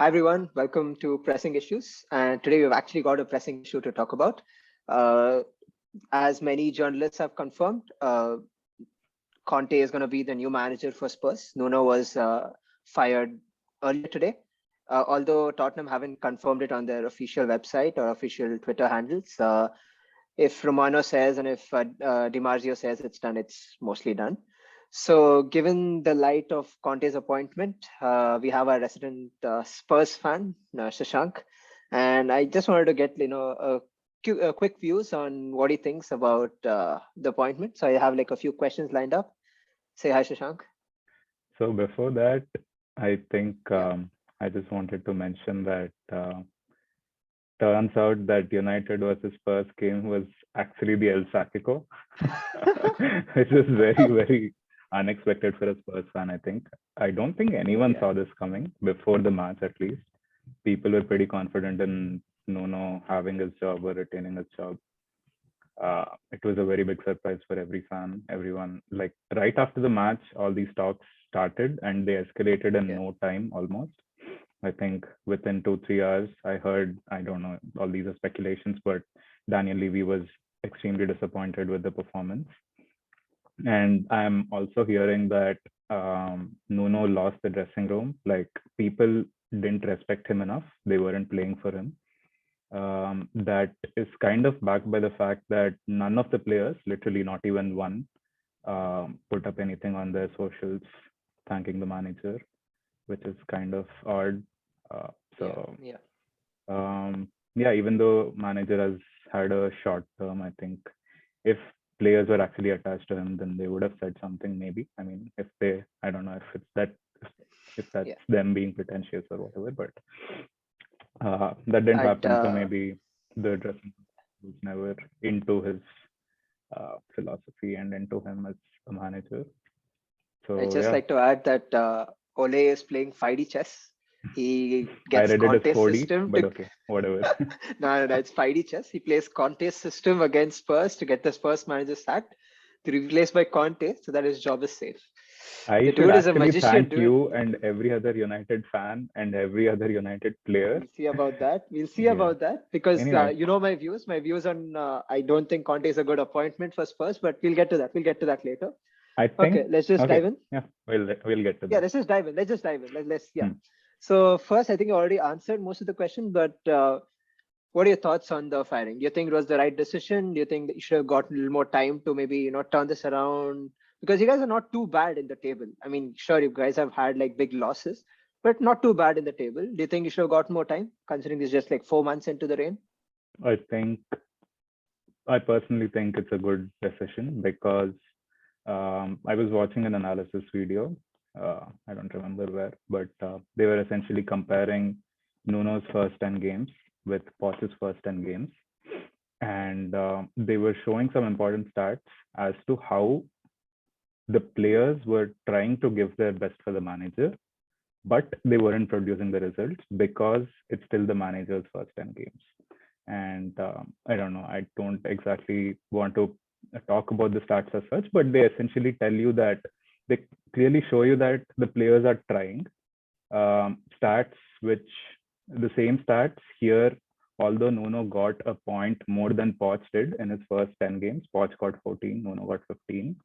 Hi everyone, welcome to Pressing Issues. And today we've actually got a pressing issue to talk about. Uh, as many journalists have confirmed, Conte is going to be the new manager for Spurs. Nuno was fired earlier today, although Tottenham haven't confirmed it on their official website or official Twitter handles. If Romano says and if Di Marzio says it's done, it's mostly done. So, given the light of Conte's appointment, we have our resident Spurs fan, Shashank, and I just wanted to get a quick views on what he thinks about the appointment. So I have like a few questions lined up. Say hi, Shashank. So before that, I think Yeah. I just wanted to mention that turns out that United versus Spurs game was actually the El Sacico, which is very, very unexpected for a Spurs fan, I think. I don't think anyone saw this coming before the match, at least. People were pretty confident in Nuno having his job or retaining his job. It was a very big surprise for every fan, everyone. Like right after the match, all these talks started and they escalated in no time almost. I think within 2-3 hours, I heard, I don't know, all these are speculations, but Daniel Levy was extremely disappointed with the performance. And I'm also hearing that Nuno lost the dressing room. Like people didn't respect him enough. They weren't playing for him. That is kind of backed by the fact that none of the players, literally not even one, put up anything on their socials thanking the manager, which is kind of odd. Yeah, even though manager has had a short term, I think if players were actually attached to him, then they would have said something maybe. I mean, if they, I don't know if it's that, if that's them being pretentious or whatever, but that didn't happen. So maybe the dressing was never into his philosophy and into him as a manager. So I'd just like to add that Ole is playing 5D chess. He gets Conte's 4D, system. but okay, whatever. No, it's 5D chess. He plays Conte's system against Spurs to get the Spurs manager sacked, to be replaced by Conte so that his job is safe. I should actually thank you and every other United fan and every other United player. We'll see about that. We'll see about that because Anyway. you know my views. My views on I don't think Conte is a good appointment for Spurs, but we'll get to that. We'll get to that later. I think. Okay, let's just dive in. Yeah, we'll get to that. Yeah, let's just dive in. Let's just dive in. Let's yeah. So first, I think you already answered most of the question, but what are your thoughts on the firing? Do you think it was the right decision? Do you think that you should have gotten a little more time to maybe turn this around? Because you guys are not too bad in the table. I mean, sure, you guys have had like big losses, but not too bad in the table. Do you think you should have gotten more time, considering it's just like 4 months into the reign? I personally think it's a good decision because I was watching an analysis video. I don't remember where, but they were essentially comparing Nuno's first 10 games with Poch's first 10 games. And they were showing some important stats as to how the players were trying to give their best for the manager, but they weren't producing the results because it's still the manager's first 10 games. And I don't know, I don't exactly want to talk about the stats as such, but they essentially tell you that they clearly show you that the players are trying. Stats which the same stats here, although Nuno got a point more than Poch did in his first 10 games, Poch got 14, Nuno got 15.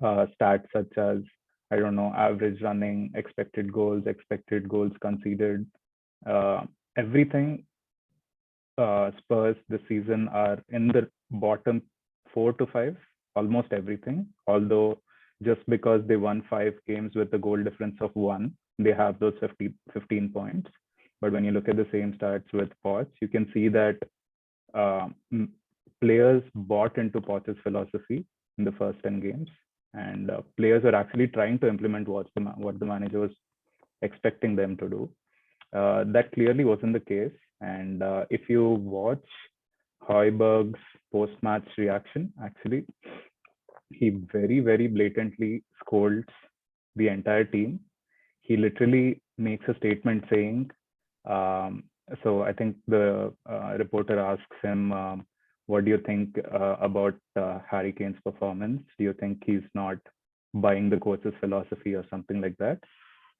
Stats such as, I don't know, average running, expected goals conceded, everything. Spurs this season are in the bottom 4 to 5, almost everything. Although just because they won 5 games with a goal difference of 1, they have those 15 points. But when you look at the same stats with Poch, you can see that players bought into Poch's philosophy in the first 10 games, and players are actually trying to implement what the manager was expecting them to do. That clearly wasn't the case. And if you watch Højbjerg's post-match reaction, actually, he very, very blatantly scolds the entire team. He literally makes a statement saying, so I think the reporter asks him, what do you think about Harry Kane's performance? Do you think he's not buying the coach's philosophy or something like that?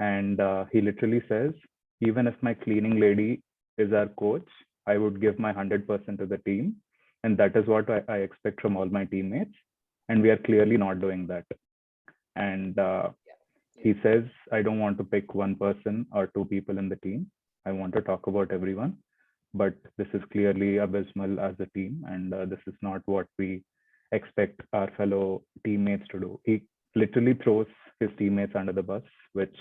And he literally says, even if my cleaning lady is our coach, I would give my 100% to the team. And that is what I expect from all my teammates. And we are clearly not doing that. And he says, I don't want to pick one person or two people in the team. I want to talk about everyone. But this is clearly abysmal as a team. And this is not what we expect our fellow teammates to do. He literally throws his teammates under the bus, which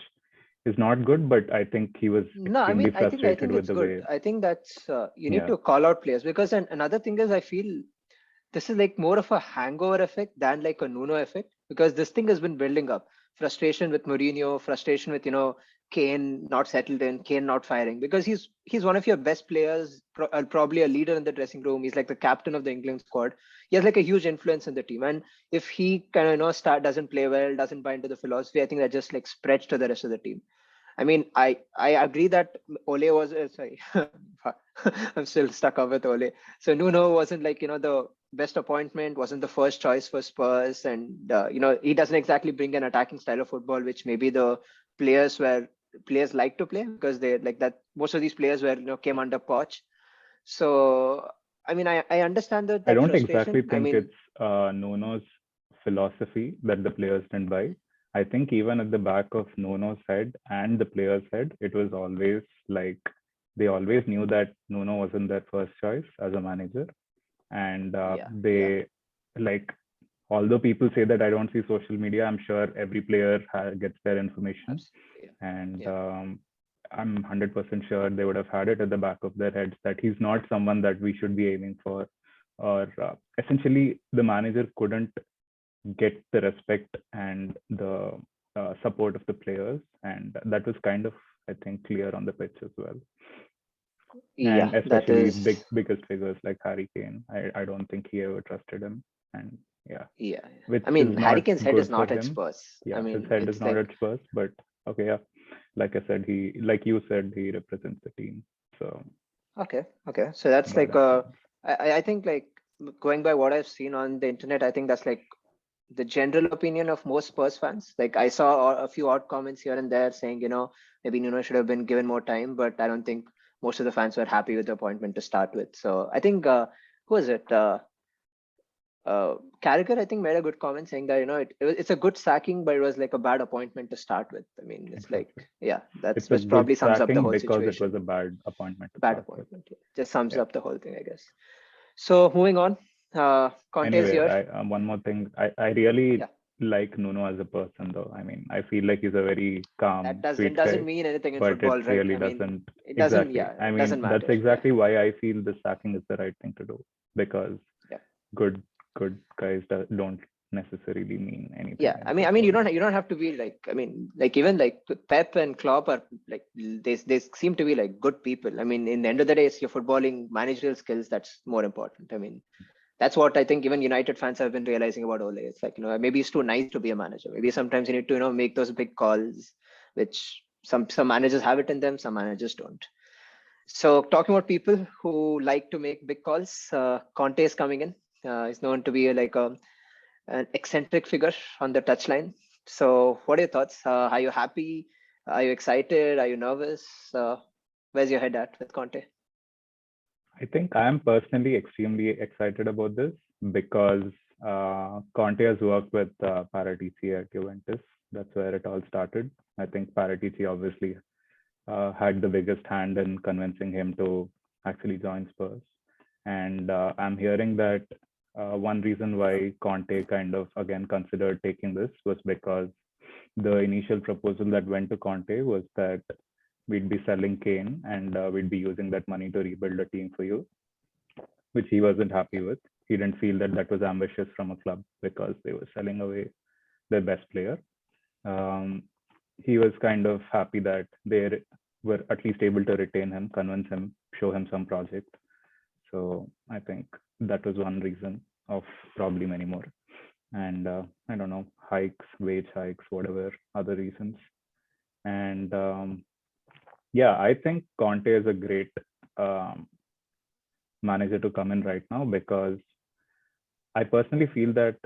is not good, but I think he was No, I extremely mean, I frustrated think with it's the good. way. I think that's you need Yeah, to call out players because another thing is I feel this is like more of a hangover effect than like a Nuno effect because this thing has been building up. Frustration with Mourinho, frustration with Kane not settled in, Kane not firing because he's one of your best players, probably a leader in the dressing room. He's like the captain of the England squad. He has like a huge influence in the team, and if he kind of start doesn't play well, doesn't buy into the philosophy, I think that just like spreads to the rest of the team. I mean, I agree that Ole was sorry, I'm still stuck up with Ole. So Nuno wasn't like the best appointment, wasn't the first choice for Spurs, and he doesn't exactly bring an attacking style of football, which maybe the players like to play because they like that. Most of these players were came under Poch. So I mean, I understand I that don't exactly frustration. I think mean, it's Nuno's philosophy that the players didn't buy. I think even at the back of Nuno's head and the players' head, it was always like they always knew that Nuno wasn't their first choice as a manager, and yeah, they like. Although people say that I don't see social media, I'm sure every player gets their information, absolutely, and yeah, I'm 100% sure they would have had it at the back of their heads that he's not someone that we should be aiming for, or essentially the manager couldn't get the respect and the support of the players, and that was kind of, I think, clear on the pitch as well. yeah. And That especially is. biggest figures like Harry Kane, I don't think he ever trusted him, and yeah, Yeah. which I is mean, Harry not Kane's head is good for not at him. Spurs. I Yeah, his mean, head is it's not like, at Spurs, but okay, yeah, like I said, like you said, he represents the team. So okay, okay. So that's by like, that means, I think like going by what I've seen on the internet, I think that's like the general opinion of most Spurs fans. Like I saw a few odd comments here and there saying, maybe Nuno should have been given more time, but I don't think most of the fans were happy with the appointment to start with. So I think, who was it? Carragher, I think, made a good comment saying that it's a good sacking, but it was like a bad appointment to start with. I mean, it's like exactly. that's It's a which good probably sums up the sacking whole because it was situation. a bad appointment to Bad start with. appointment, yeah. Just sums Yeah. up the whole thing, I guess. So moving on, Conte is Anyway, here. one more thing. I really Yeah, like Nuno as a person, though. I mean, I feel like he's a very calm, it sweet doesn't guy, mean anything in but football, it right? really I mean, doesn't. it doesn't. Exactly. Yeah, I it mean, doesn't that's matter. Yeah, exactly why I feel the sacking is the right thing to do, because yeah. good good guys don't necessarily mean anything Yeah, in I mean, football. you don't have to be like. I mean, like even like Pep and Klopp are like they seem to be like good people. I mean, in the end of the day, it's your footballing managerial skills that's more important. I mean, that's what I think even United fans have been realizing about Ole. It's like maybe he's too nice to be a manager. Maybe sometimes you need to make those big calls, which some managers have it in them, some managers don't. So talking about people who like to make big calls, Conte is coming in. He's known to be like an eccentric figure on the touchline. So, what are your thoughts? Are you happy? Are you excited? Are you nervous? Where's your head at with Conte? I think I am personally extremely excited about this because Conte has worked with Paratici at Juventus. That's where it all started. I think Paratici obviously had the biggest hand in convincing him to actually join Spurs. And I'm hearing that one reason why Conte kind of again considered taking this was because the initial proposal that went to Conte was that we'd be selling Kane and we'd be using that money to rebuild a team for you, which he wasn't happy with. He didn't feel that that was ambitious from a club because they were selling away their best player. Um, he was kind of happy that they were at least able to retain him, convince him, show him some project. So I think that was one reason of probably many more. And I don't know, hikes, wage hikes, whatever other reasons. And yeah, I think Conte is a great um, manager to come in right now because I personally feel that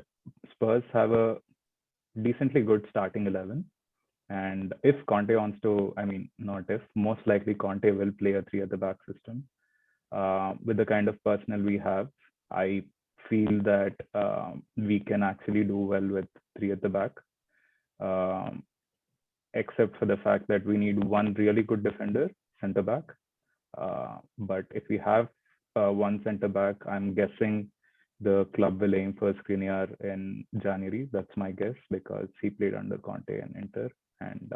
Spurs have a decently good starting 11. And if Conte wants to, I mean, not if, most likely Conte will play a three at the back system. With the kind of personnel we have, I feel that we can actually do well with three at the back, except for the fact that we need one really good defender, center back. But if we have one center back, I'm guessing the club will aim for Skriniar in January. That's my guess because he played under Conte and Inter, and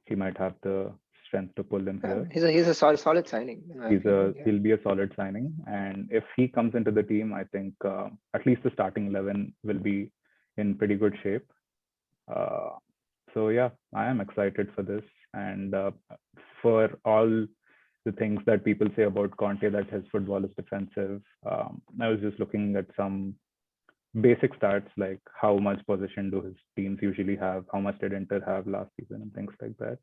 he might have the strength to pull him here. He's a solid signing. He'll be a solid signing, and if he comes into the team, I think at least the starting 11 will be in pretty good shape. So yeah, I am excited for this, and for all the things that people say about Conte that his football is defensive. I was just looking at some basic stats like how much possession do his teams usually have, how much did Inter have last season, and things like that.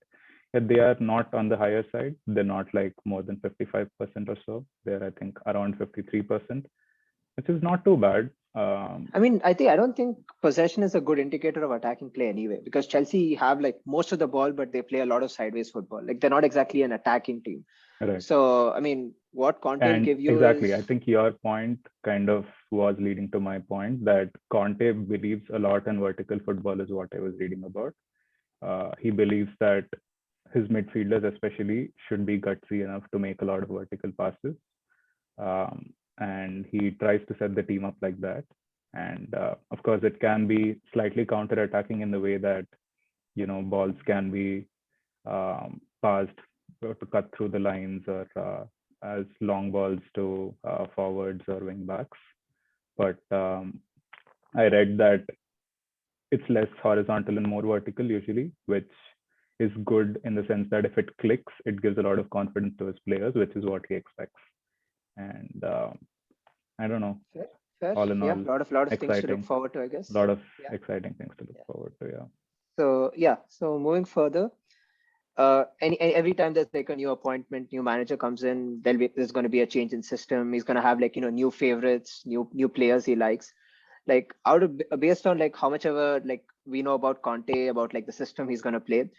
Yet they are not on the higher side. They're not like more than 55% or so. They're, I think, around 53%, which is not too bad. I mean, I don't think possession is a good indicator of attacking play anyway, because Chelsea have like most of the ball, but they play a lot of sideways football. Like they're not exactly an attacking team. Right. So, I mean, what Conte will give you exactly, is... I think your point kind of was leading to my point that Conte believes a lot in vertical football is what I was reading about. He believes that his midfielders especially should be gutsy enough to make a lot of vertical passes. And he tries to set the team up like that. And of course, it can be slightly counter-attacking in the way that, you know, balls can be passed to cut through the lines or as long balls to forwards or wing backs. But I read that it's less horizontal and more vertical usually, which is good in the sense that if it clicks, it gives a lot of confidence to his players, which is what he expects. And I don't know. Fair. All in all, a lot of things to look forward to, I guess. A lot of exciting things to look forward to, yeah. So moving further, every time there's like a new appointment, new manager comes in, there's going to be a change in system. He's going to have like, you know, new favorites, new players he likes. Like based on like how much ever like we know about Conte, about like the system he's going to play,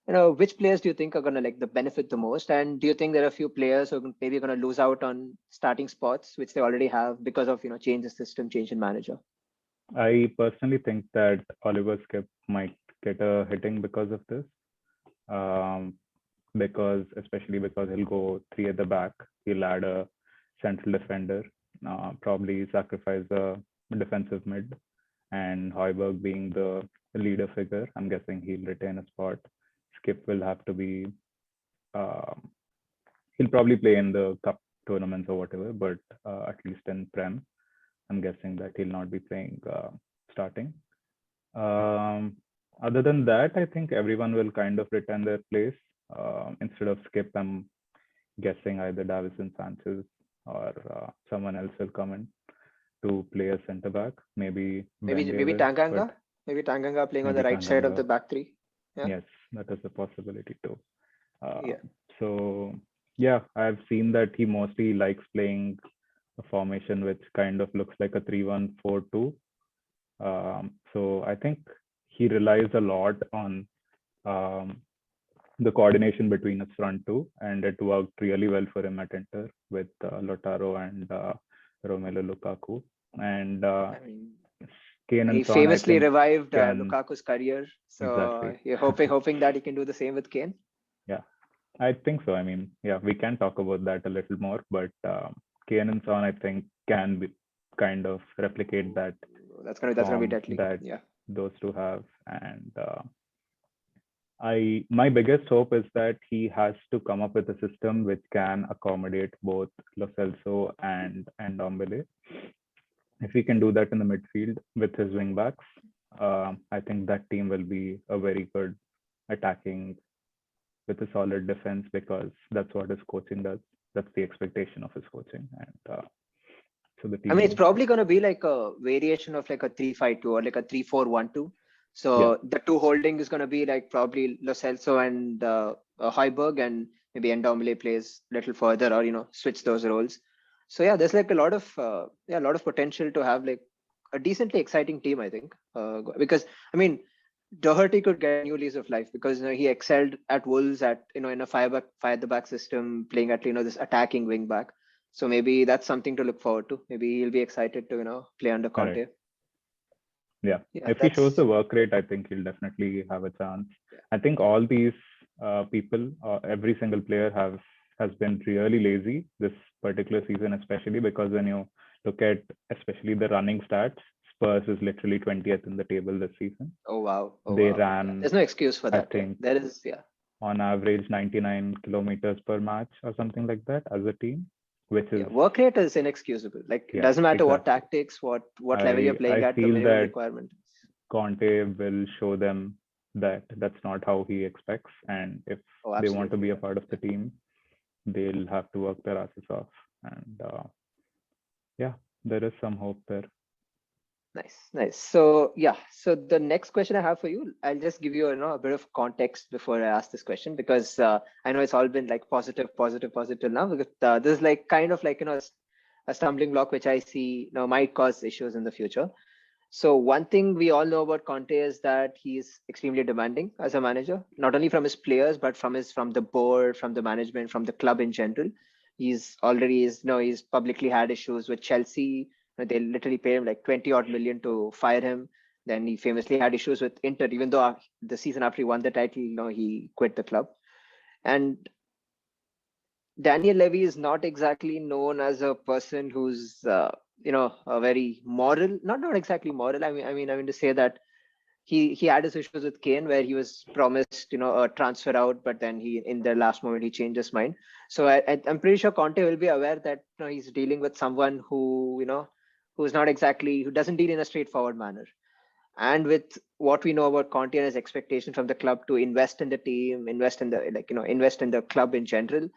you know, which players do you think are going to like the benefit the most? And do you think there are a few players who are maybe going to lose out on starting spots, which they already have because of, you know, change in system, change in manager? I personally think that Oliver Skip might get a hitting because of this. Especially because he'll go three at the back, he'll add a central defender, probably sacrifice a defensive mid, and Højbjerg being the leader figure, I'm guessing he'll retain a spot. Skip will have to be, he'll probably play in the cup tournaments or whatever, but at least in Prem, I'm guessing that he'll not be playing starting. Other than that, I think everyone will kind of return their place. Instead of Skip, I'm guessing either Davison Sanchez or someone else will come in to play a center back. Maybe Tanganga. Maybe Tanganga playing on the right side of the back three. Yeah. Yes, that is a possibility too. So yeah, I've seen that he mostly likes playing a formation which kind of looks like a 3-1-4-2. So I think he relies a lot on the coordination between his front two, and it worked really well for him at Inter with Lautaro and Romelu Lukaku. And Kane and he Son, famously revived Lukaku's career. So exactly. You're hoping that he can do the same with Kane? Yeah, I think so. I mean, yeah, we can talk about that a little more, but Kane and Son, I think, can be kind of replicate that. That's gonna be deadly. That those two have, and my biggest hope is that he has to come up with a system which can accommodate both Lo Celso and Ndombele. If he can do that in the midfield with his wing backs, I think that team will be a very good attacking with a solid defense, because that's what his coaching does. That's the expectation of his coaching. And so the team, I mean, it's probably going to be like a variation of like a 3-5-2 or like a 3-4-1-2. So the two holding is going to be like probably Lo Celso and Højbjerg, and maybe Ndombele plays a little further, or, you know, switch those roles. So yeah, there's like a lot of potential to have like a decently exciting team, I think, because I mean, Doherty could get a new lease of life because he excelled at Wolves at in a five at the back system, playing at this attacking wing back. So maybe that's something to look forward to. Maybe he'll be excited to play under Correct. Conte. Yeah. Yeah, If he shows that's the work rate, I think he'll definitely have a chance. yeah. I think all these people, every single player has been really lazy this particular season, especially because when you look at especially the running stats, Spurs is literally 20th in the table this season. Oh wow. Oh They wow. Yeah. ran, There's no excuse for I that. Yeah. think, There is. Yeah. on average 99 kilometers per match or something like that as a team, which Yeah. is, Work rate is inexcusable. Like it yeah, doesn't matter what exactly. tactics, what level you're playing I at, the feel minimum that requirement. Conte will show them that that's not how he expects, and if Oh, they want to absolutely. be a Yeah. part of the team, they'll have to work their asses off. And yeah, there is some hope there. Nice, nice. So yeah, so the next question I have for you, I'll just give you, a bit of context before I ask this question because I know it's all been like positive, positive, positive now because this is like kind of like a stumbling block which I see might cause issues in the future. So one thing we all know about Conte is that he's extremely demanding as a manager, not only from his players but from the board, from the management, from the club in general. He's publicly had issues with Chelsea. They literally paid him like 20 odd million to fire him. Then he famously had issues with Inter, even though the season after he won the title, he quit the club. And Daniel Levy is not exactly known as a person who's a very moral, not exactly moral. I mean to say that he had his issues with Kane where he was promised a transfer out, but then he in the last moment he changed his mind. So I'm pretty sure Conte will be aware that he's dealing with someone who's not exactly who doesn't deal in a straightforward manner. And with what we know about Conte and his expectation from the club to invest in the team, invest in the club in general,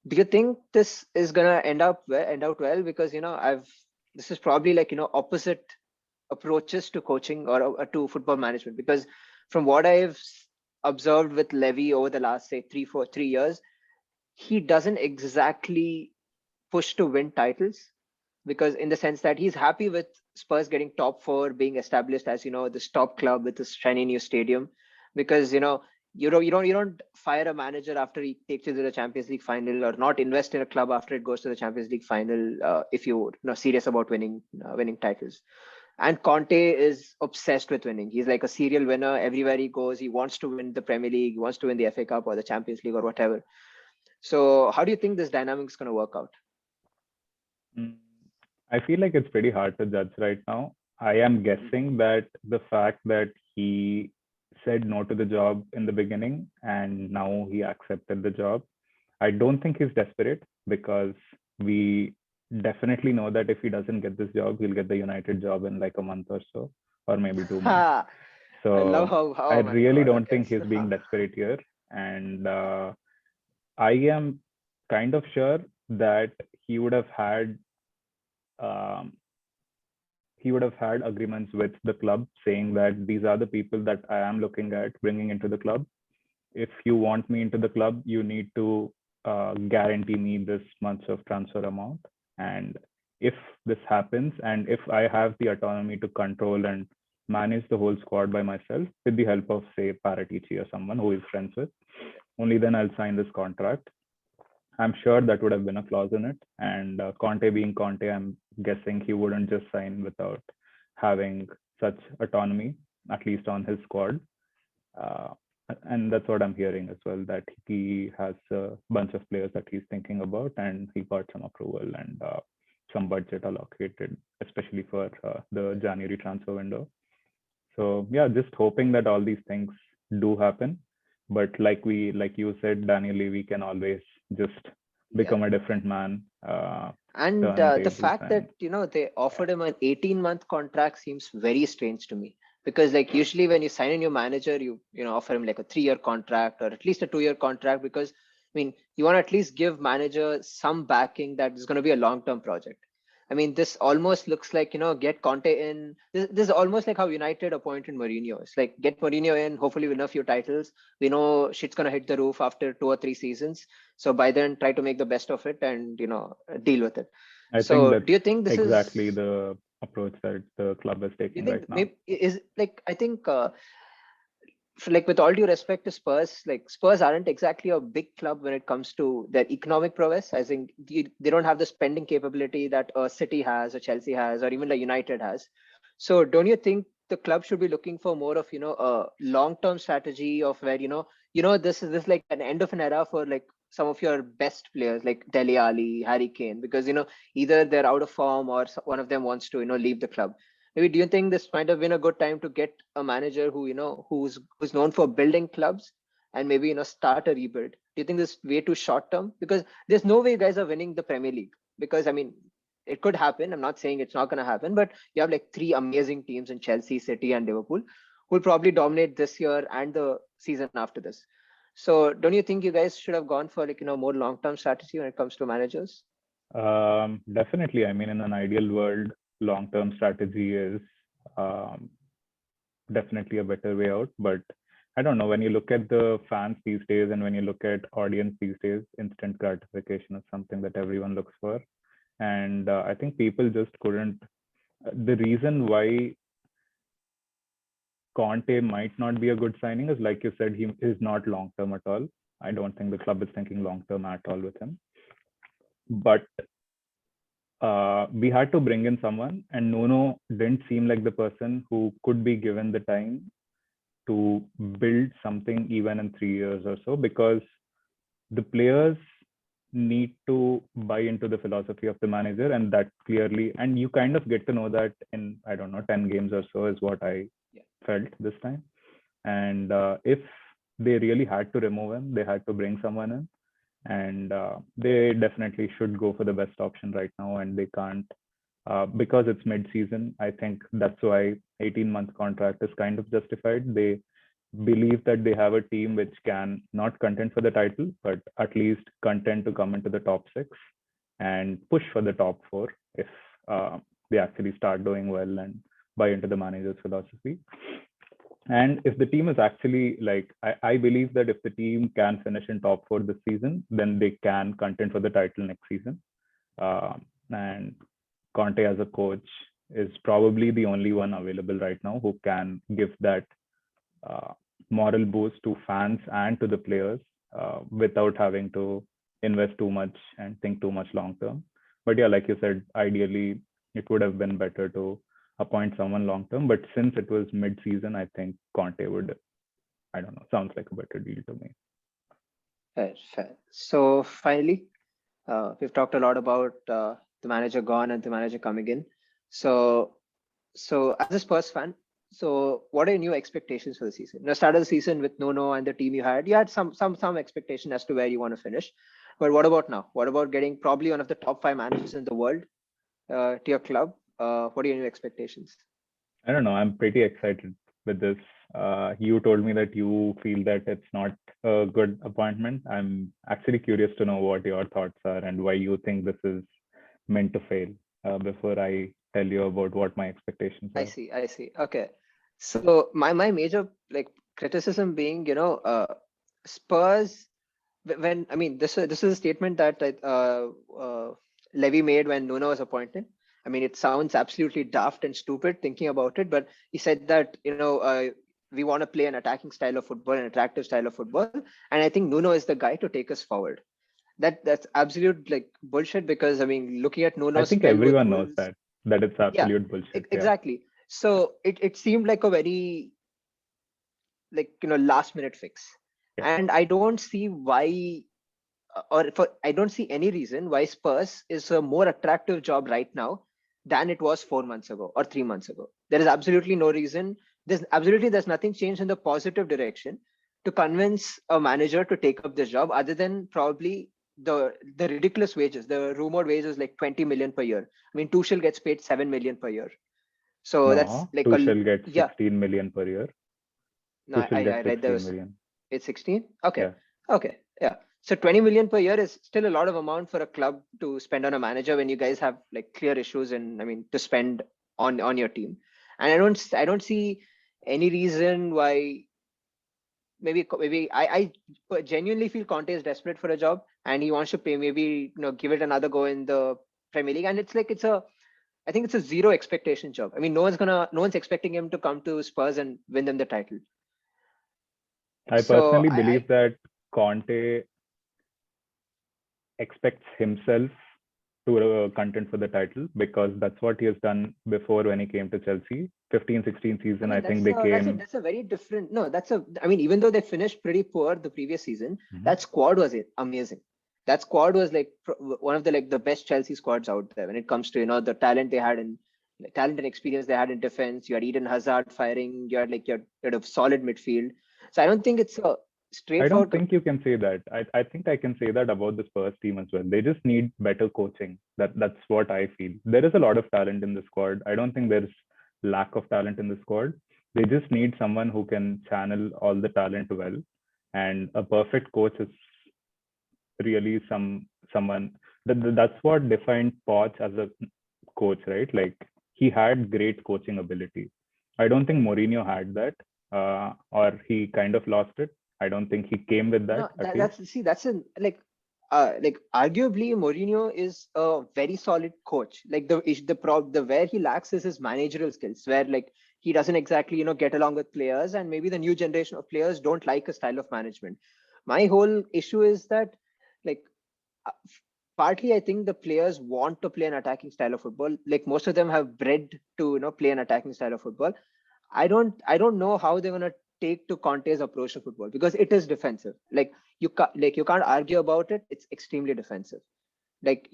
do you think this is gonna end out well? Because I've this is probably like opposite approaches to coaching or to football management. Because from what I've observed with Levy over the last say 3 years, he doesn't exactly push to win titles. Because in the sense that he's happy with Spurs getting top four, being established as this top club with this shiny new stadium. Because you don't fire a manager after he takes you to the Champions League final, or not invest in a club after it goes to the Champions League final if you're serious about winning titles. And Conte is obsessed with winning. He's like a serial winner everywhere he goes. He wants to win the Premier League, he wants to win the FA Cup or the Champions League or whatever. So how do you think this dynamic is going to work out? Mm, I feel like it's pretty hard to judge right now. I am guessing that the fact that he said no to the job in the beginning and now he accepted the job, I don't think he's desperate because we definitely know that if he doesn't get this job, he'll get the United job in like a month or so, or maybe 2 months. Ha! I love So how I a man really got don't okay. think he's being desperate here. And I am kind of sure that he would have had um, agreements with the club saying that these are the people that I am looking at bringing into the club. If you want me into the club, you need to guarantee me this much of transfer amount. And if this happens, and if I have the autonomy to control and manage the whole squad by myself with the help of, say, Paratici or someone who is friends with, only then I'll sign this contract. I'm sure that would have been a clause in it. And Conte being Conte, I'm guessing he wouldn't just sign without having such autonomy, at least on his squad. Uh, and that's what I'm hearing as well, that he has a bunch of players that he's thinking about, and he got some approval and some budget allocated, especially for the January transfer window. So yeah, just hoping that all these things do happen. But like you said, Daniel Levy can always just Yeah. become a different man, And turn the tables, fact and that they yeah, offered him an 18-month contract seems very strange to me. Because like usually when you sign a new manager, you offer him like a 3-year contract or at least a 2-year contract. Because you want to at least give manager some backing that is going to be a long-term project. This almost looks like get Conte in. This is almost like how United appointed Mourinho. It's like get Mourinho in, hopefully win a few titles. We know shit's gonna hit the roof after 2 or 3 seasons. So by then, try to make the best of it and deal with it. I think So that's do you think this is? exactly the approach that the club is Do you taking right think now. maybe is like I think like with all due respect to Spurs, like Spurs aren't exactly a big club when it comes to their economic prowess. I think they don't have the spending capability that a City has, a Chelsea has, or even the United has. So don't you think the club should be looking for more of, a long-term strategy of where, this is like an end of an era for like some of your best players like Dele Alli, Harry Kane, because either they're out of form or one of them wants to leave the club. Maybe do you think this might have been a good time to get a manager who who's known for building clubs and maybe start a rebuild? Do you think this is way too short term? Because there's no way you guys are winning the Premier League. Because I mean, it could happen. I'm not saying it's not going to happen, but you have like three amazing teams in Chelsea, City, and Liverpool who will probably dominate this year and the season after this. So don't you think you guys should have gone for like more long term strategy when it comes to managers? Definitely. I mean, in an ideal world, long-term strategy is um, definitely a better way out. But I don't know. When you look at the fans these days and when you look at audience these days, instant gratification is something that everyone looks for. And I think people just couldn't. The reason why Conte might not be a good signing is, like you said, he is not long term at all. I don't think the club is thinking long term at all with him. But we had to bring in someone, and Nuno didn't seem like the person who could be given the time to build something even in 3 years or so, because the players need to buy into the philosophy of the manager, and that clearly, and you kind of get to know that in, I don't know, 10 games or so is what I felt this time. And if they really had to remove him, they had to bring someone in, and they definitely should go for the best option right now, and they can't because it's mid-season. I think that's why 18-month contract is kind of justified. They believe that they have a team which can not contend for the title, but at least contend to come into the top six and push for the top four if they actually start doing well and buy into the manager's philosophy. And if the team is actually like, I believe that if the team can finish in top four this season, then they can contend for the title next season. And Conte as a coach is probably the only one available right now who can give that moral boost to fans and to the players without having to invest too much and think too much long term. But yeah, like you said, ideally it would have been better to appoint someone long term. But since it was mid season, I think Conte would, I don't know, sounds like a better deal to me. Fair, fair. So finally, we've talked a lot about the manager gone and the manager coming in. So as a Spurs fan, so what are your new expectations for the season? The start of the season with Nuno and the team you had some expectation as to where you want to finish. But what about now? What about getting probably one of the top five managers in the world to your club? What are your new expectations? I don't know. I'm pretty excited with this. You told me that you feel that it's not a good appointment. I'm actually curious to know what your thoughts are and why you think this is meant to fail before I tell you about what my expectations I are. see, I see. Okay. So my major like criticism being, Spurs when I mean this is a statement that Levy made when Nuno was appointed. I mean, it sounds absolutely daft and stupid thinking about it, but he said that we want to play an attacking style of football, an attractive style of football, and I think Nuno is the guy to take us forward. That's absolute like bullshit because I mean, looking at I Nuno's think spell with everyone knows Wolves, that it's yeah, absolute bullshit. Yeah. exactly. So it seemed like a very like last minute fix, Yeah. and I don't see why I don't see any reason why Spurs is a more attractive job right now than it was 4 months ago or 3 months ago. There is absolutely no reason. There's nothing changed in the positive direction to convince a manager to take up this job other than probably the ridiculous wages. The rumored wages like 20 million per year. I mean, Tuchel gets paid 7 million per year. So that's No, like Tuchel gets yeah. 16 million per year. No, Tuchel I gets read there 16 was million. it's 16. Okay. Yeah. Okay. Yeah. So 20 million per year is still a lot of amount for a club to spend on a manager when you guys have like clear issues and I mean to spend on your team. And I don't see any reason why maybe I genuinely feel Conte is desperate for a job and he wants to pay maybe give it another go in the Premier League. And it's like I think it's a zero expectation job. I mean no one's expecting him to come to Spurs and win them the title. I So personally I believe that Conte expects himself to contend for the title because that's what he has done before when he came to Chelsea. 15-16 season, I mean think they came. that's a very different. No, that's a. I mean, even though they finished pretty poor the previous season, Mhm. that squad was amazing. That squad was like one of the the best Chelsea squads out there when it comes to the talent they had in talent and experience they had in defense. You had Eden Hazard firing. You had you had a solid midfield. So I don't think it's a I don't straightforward. think you can say that. I think I can say that about the Spurs team as well. They just need better coaching. That's what I feel. There is a lot of talent in the squad. I don't think there's lack of talent in the squad. They just need someone who can channel all the talent well. And a perfect coach is really someone that's what defined Poch as a coach, right? Like he had great coaching ability. I don't think Mourinho had that, or he kind of lost it. I don't think he came with that No, at least. that's a arguably Mourinho is a very solid coach. Like the where he lacks is his managerial skills, where he doesn't exactly get along with players, and maybe the new generation of players don't like a style of management. My whole issue is that like uh, partly I think the players want to play an attacking style of football. Like most of them have bred to play an attacking style of football. I don't know how they're gonna take to Conte's approach to football because it is defensive. You can't argue about it. It's extremely defensive.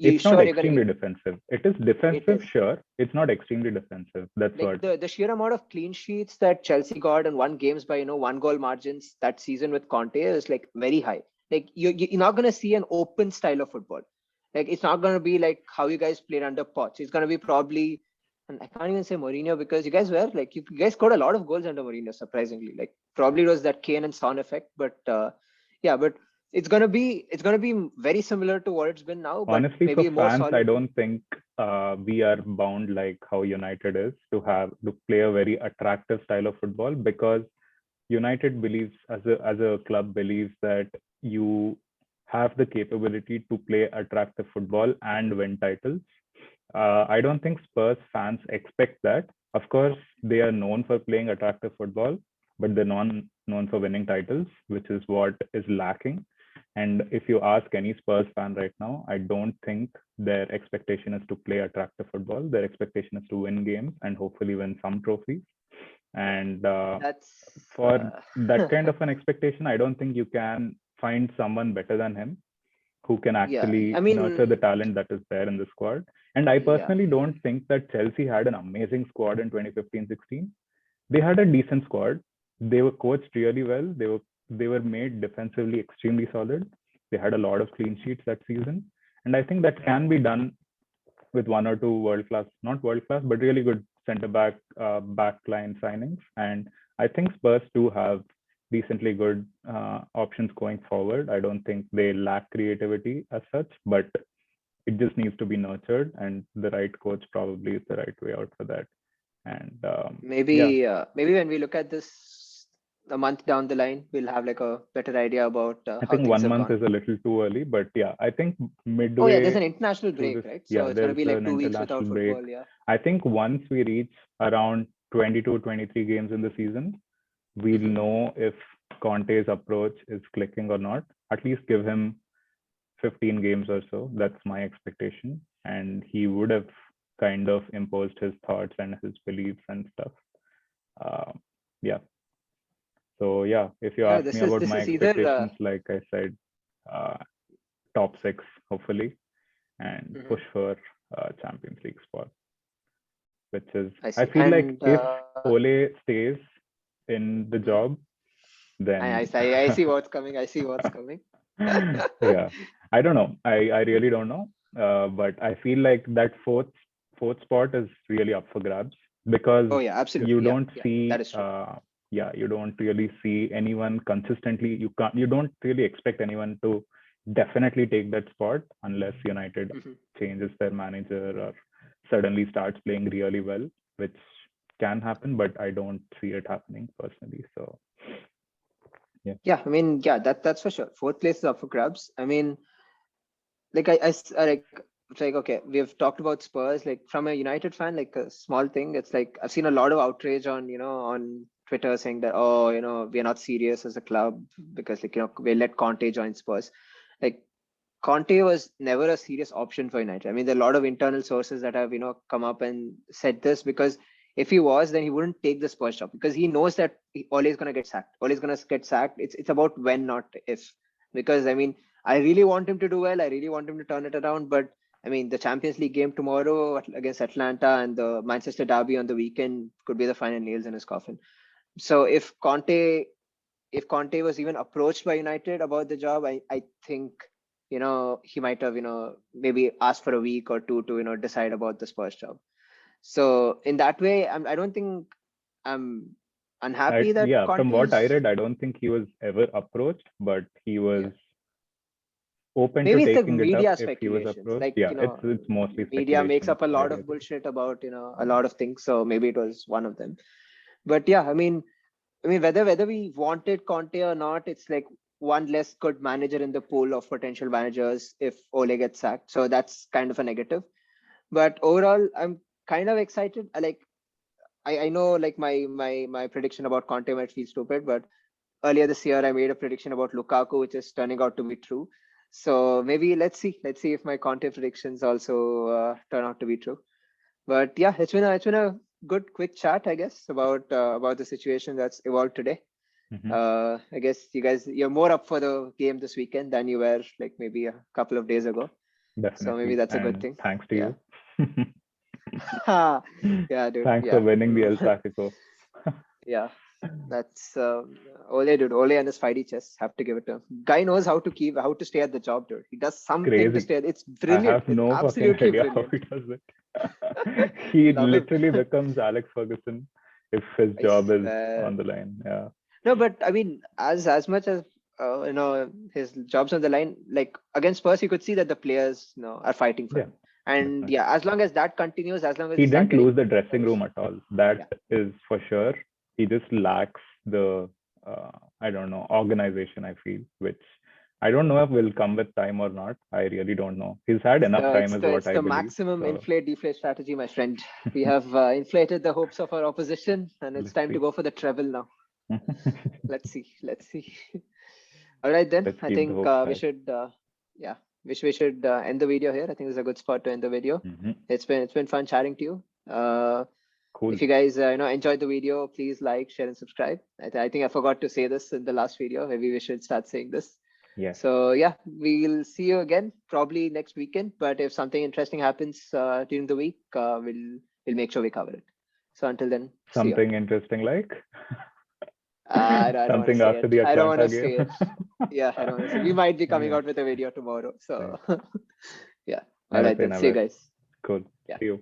It's not You're gonna extremely defensive. It is it defensive, is sure. It's not extremely defensive. That's like what. the sheer amount of clean sheets that Chelsea got and won games by 1 goal margins that season with Conte is very high. You're not gonna see an open style of football. Like it's not gonna be like how you guys played under Poch. It's gonna be probably, and I can't even say Mourinho because you guys were you guys scored a lot of goals under Mourinho surprisingly. Like probably it was that Kane and Son effect, but yeah, but it's gonna be very similar to what it's been now, but Honestly, for maybe more fans, I solid. don't think we are bound like how United is to play a very attractive style of football because United believes as a club believes that you have the capability to play attractive football and win titles. I don't think Spurs fans expect that. Of course, they are known for playing attractive football, but they're known for winning titles, which is what is lacking. And if you ask any Spurs fan right now, I don't think their expectation is to play attractive football. Their expectation is to win games and hopefully win some trophies. And That's for that kind of an expectation, I don't think you can find someone better than him who can yeah. I actually nurture the mean, talent that is there in the squad. And I yeah. personally don't think that Chelsea had an amazing squad in 2015-16. They had a decent squad. They were coached really well. They were made defensively extremely solid. They had a lot of clean sheets that season. And I think that can be done with one or two world class, not world class, but really good center back line signings. And I think Spurs do have decently good options going forward. I don't think they lack creativity as such, but it just needs to be nurtured, and the right coach probably is the right way out for that. And yeah, Maybe when we look at this a month down the line, we'll have a better idea about I how think things one have month gone. is a little too early, but yeah, I think Oh yeah, there's an midway international through break, this, right? So yeah, it's gonna there's be like an 2 weeks international without break. football. Yeah. I think once we reach around 22, 23 games in the season, we'll Hmm. know if Conte's approach is clicking or not. At least give him 15 games or so. That's my expectation. And he would have kind of imposed his thoughts and his beliefs and stuff. Uh, yeah. So yeah, if you Yeah, ask me this is about this my is either. expectations, like I said, uh, top six hopefully, and Mhm. push for Champions League spot. Which is, I I see, feel like and if Ole stays in the mhm. job, then I see what's coming. I see what's coming. yeah, I don't know. I really don't know. But I feel like that fourth spot is really up for grabs because Oh yeah, you absolutely. Yeah, don't yeah, that see is true. yeah, you don't really see anyone consistently. You don't really expect anyone to definitely take that spot unless United Mhm. changes their manager or suddenly starts playing really well, which can happen, but I don't see it happening personally. So yeah. Yeah, I mean, yeah, that's for sure. Fourth place is up for grabs. I mean, like it's like okay, we have talked about Spurs. Like from a United fan, like a small thing. It's like I've seen a lot of outrage on Twitter saying that, oh, we are not serious as a club because like, we let Conte join Spurs. Like Conte was never a serious option for United. I mean, there are a lot of internal sources that have, come up and said this, because if he was, then he wouldn't take the Spurs job, because he knows that Ole is going to get sacked. Ole is going to get sacked. It's about when, not if. Because I mean, I really want him to do well. I really want him to turn it around. But I mean, the Champions League game tomorrow against Atlanta and the Manchester derby on the weekend could be the final nails in his coffin. So if Conte was even approached by United about the job, I think, he might have, maybe asked for a week or two to, decide about the Spurs job. So in that way, I don't think I'm unhappy that Yeah, Conte from what I is, read, I don't think he was ever approached, but he was yeah. open to Maybe it's like taking it up media if he was speculations. approached. Like, Yeah, it's mostly media makes speculation, up a lot I of guess. bullshit about, a lot of things. So maybe it was one of them. But yeah, I mean, whether we wanted Conte or not, it's like one less good manager in the pool of potential managers if Ole gets sacked. So that's kind of a negative. But overall, I'm kind of excited. I know like my prediction about Conte might feel stupid, but earlier this year I made a prediction about Lukaku, which is turning out to be true. So maybe let's see if my Conte predictions also turn out to be true. But yeah, it's been a good quick chat, I guess, about the situation that's evolved today. I guess you're more up for the game this weekend than you were like maybe a couple of days ago. So maybe Definitely. that's a good And thing. thanks to Yeah. you. Yeah, dude. Thanks for Yeah. winning the El Clasico. Yeah. That's Ole, dude. Ole and his Spidey chess, have to give it to him. Guy knows how to stay at the job, dude. He does something to Crazy. stay. It's I brilliant. have It's no fucking absolutely idea how brilliant. he does it. He Love him. literally becomes Alex Ferguson if his I job is swear. on the line. Yeah. No, but I mean, as much as his job's on the line, like against Spurs, you could see that the players, are fighting for Yeah. him. And Definitely. yeah, as long as that continues, as long as He they start didn't getting lose the dressing goals, room at all. That yeah, is for sure. He just lacks the, I don't know, organization, I feel, which I don't know if will come with time or not. I really don't know. He's had enough time, it's is the what it's I the believe. maximum So inflate deflate strategy, my friend. We have inflated the hopes of our opposition, and it's let's time to see. go for the treble now. Let's see. All right then. Let's I keep the think hopes we high. should yeah, we should end the video here. I think this is a good spot to end the video. It's been fun chatting to you. Cool. If you guys enjoyed the video, please like, share, and subscribe. I think I forgot to say this in the last video. Maybe we should start saying this. Yeah. So yeah, we'll see you again probably next weekend. But if something interesting happens during the week, we'll make sure we cover it. So until then, see you. Something interesting like I don't want to something say after it. the I don't want Atlanta to say game. it. Yeah, I don't want to say. We might be coming Yeah. out with a video tomorrow. So Right. yeah. All Never right say then. See you never. guys. Cool. Yeah. See you.